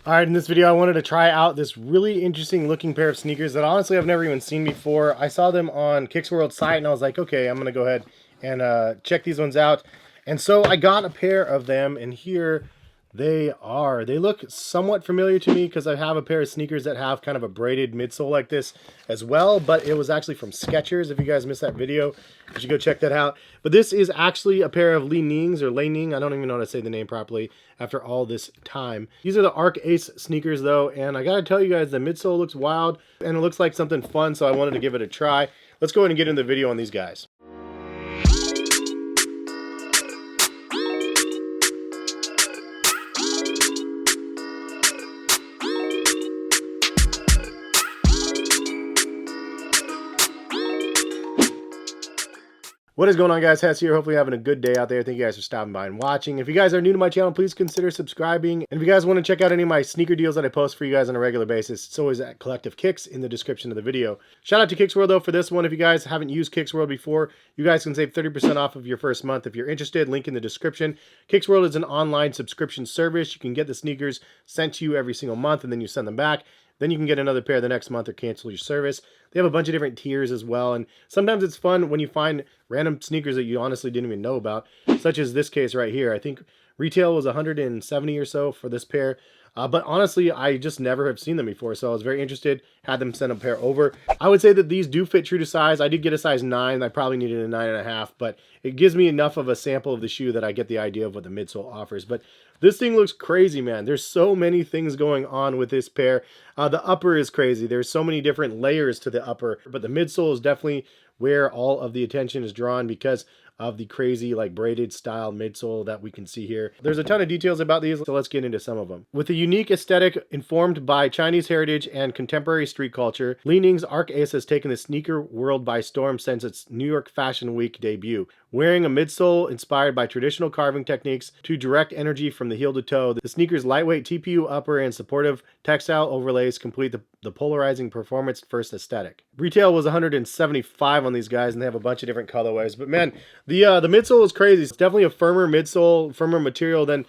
All right, in this video, I wanted to try out this really interesting looking pair of sneakers that honestly I've never even seen before. I saw them on Kicks World site and I was like, okay, I'm gonna go ahead and check these ones out. And so I got a pair of them, and here they are. They look somewhat familiar to me because I have a pair of sneakers that have kind of a braided midsole like this as well, but it was actually from Skechers. If you guys missed that video, you should go check that out. But this is actually a pair of li-nings or li-ning. I don't even know how to say the name properly after all this time. These are the Arc Ace sneakers though, and I gotta tell you guys, the midsole looks wild and it looks like something fun, so I wanted to give it a try. Let's go ahead and get into the video on these guys. What is going on, guys? Hess here. Hopefully you're having a good day out there. Thank you guys for stopping by and watching. If you guys are new to my channel, please consider subscribing. And if you guys want to check out any of my sneaker deals that I post for you guys on a regular basis, it's always at Collective Kicks in the description of the video. Shout out to Kicks World though for this one. If you guys haven't used Kicks World before, you guys can save 30% off of your first month. If you're interested, link in the description. Kicks World is an online subscription service. You can get the sneakers sent to you every single month and then you send them back. Then you can get another pair the next month or cancel your service. They have a bunch of different tiers as well, and sometimes it's fun when you find random sneakers that you honestly didn't even know about, such as this case right here. I think retail was 170 or so for this pair, but honestly, I just never have seen them before, so I was very interested, had them send a pair over. I would say that these do fit true to size. I did get a size 9. I probably needed a 9.5, but it gives me enough of a sample of the shoe that I get the idea of what the midsole offers. But this thing looks crazy, man. There's so many things going on with this pair. The upper is crazy. There's so many different layers to the upper, but the midsole is definitely where all of the attention is drawn because of the crazy like braided style midsole that we can see here. There's a ton of details about these, so let's get into some of them. With a unique aesthetic informed by Chinese heritage and contemporary street culture, li-ning's Arc Ace has taken the sneaker world by storm since its New York Fashion Week debut. Wearing a midsole inspired by traditional carving techniques to direct energy from the heel to toe, the sneaker's lightweight TPU upper and supportive textile overlays complete the polarizing performance first aesthetic. Retail was 175 on these guys, and they have a bunch of different colorways. But man, the midsole is crazy. It's definitely a firmer midsole, firmer material than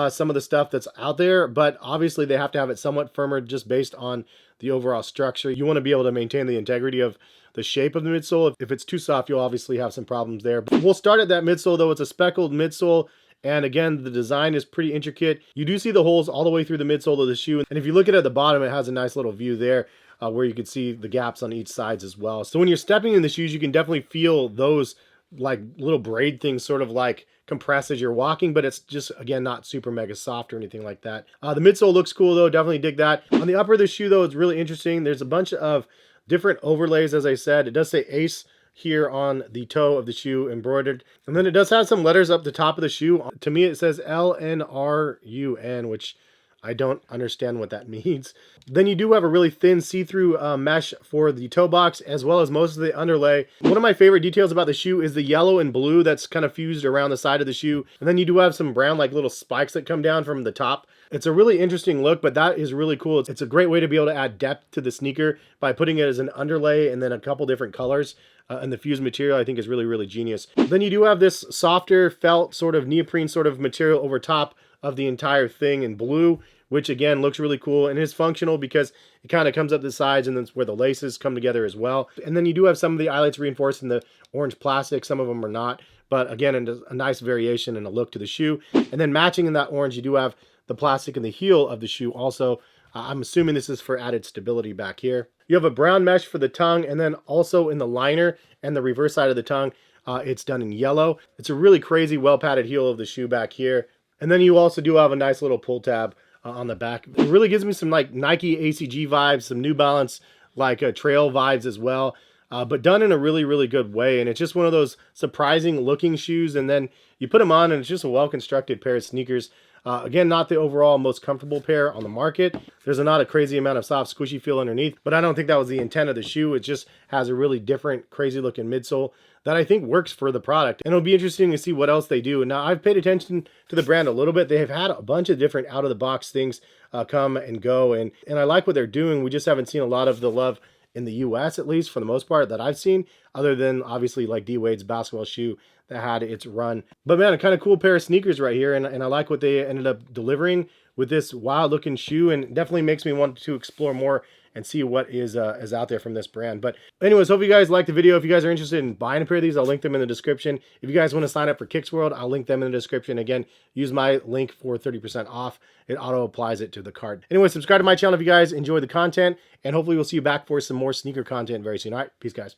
some of the stuff that's out there, but obviously they have to have it somewhat firmer just based on the overall structure. You want to be able to maintain the integrity of the shape of the midsole. If it's too soft, you'll obviously have some problems there. But we'll start at that midsole though. It's a speckled midsole, and again, the design is pretty intricate. You do see the holes all the way through the midsole of the shoe, and if you look at it at the bottom, it has a nice little view there where you can see the gaps on each sides as well. So when you're stepping in the shoes, you can definitely feel those like little braid things sort of like compress as you're walking, but it's just, again, not super mega soft or anything like that. The midsole looks cool though, definitely dig that. On the upper of the shoe though, it's really interesting. There's a bunch of different overlays, as I said. It does say Ace here on the toe of the shoe embroidered, and then it does have some letters up the top of the shoe. To me it says LNRUN, which I don't understand what that means. Then you do have a really thin see-through mesh for the toe box, as well as most of the underlay. One of my favorite details about the shoe is the yellow and blue that's kind of fused around the side of the shoe. And then you do have some brown like little spikes that come down from the top. It's a really interesting look, but that is really cool. It's a great way to be able to add depth to the sneaker by putting it as an underlay and then a couple different colors. And the fused material I think is really, really genius. Then you do have this softer felt sort of neoprene sort of material over top of the entire thing in blue, which again looks really cool and is functional because it kind of comes up the sides and that's where the laces come together as well. And then you do have some of the eyelets reinforced in the orange plastic. Some of them are not, but again, a nice variation and a look to the shoe. And then matching in that orange, you do have the plastic in the heel of the shoe also. I'm assuming this is for added stability back here. You have a brown mesh for the tongue, and then also in the liner and the reverse side of the tongue, it's done in yellow. It's a really crazy, well-padded heel of the shoe back here. And then you also do have a nice little pull tab on the back. It really gives me some like Nike ACG vibes, some New Balance like trail vibes as well, but done in a really, really good way. And it's just one of those surprising looking shoes, and then you put them on and it's just a well-constructed pair of sneakers. Again, not the overall most comfortable pair on the market. There's not a crazy amount of soft, squishy feel underneath, but I don't think that was the intent of the shoe. It just has a really different, crazy looking midsole that I think works for the product. And it'll be interesting to see what else they do. Now, I've paid attention to the brand a little bit. They have had a bunch of different out-of-the-box things come and go, and I like what they're doing. We just haven't seen a lot of the love in the US, at least for the most part that I've seen, other than obviously like D Wade's basketball shoe that had its run. But man, a kind of cool pair of sneakers right here, and I like what they ended up delivering with this wild looking shoe, and definitely makes me want to explore more and see what is out there from this brand. But anyways, hope you guys liked the video. If you guys are interested in buying a pair of these, I'll link them in the description. If you guys want to sign up for Kicks World, I'll link them in the description. Again, use my link for 30% off. It auto applies it to the cart. Anyway, subscribe to my channel if you guys enjoy the content, and hopefully we'll see you back for some more sneaker content very soon. All right, peace guys.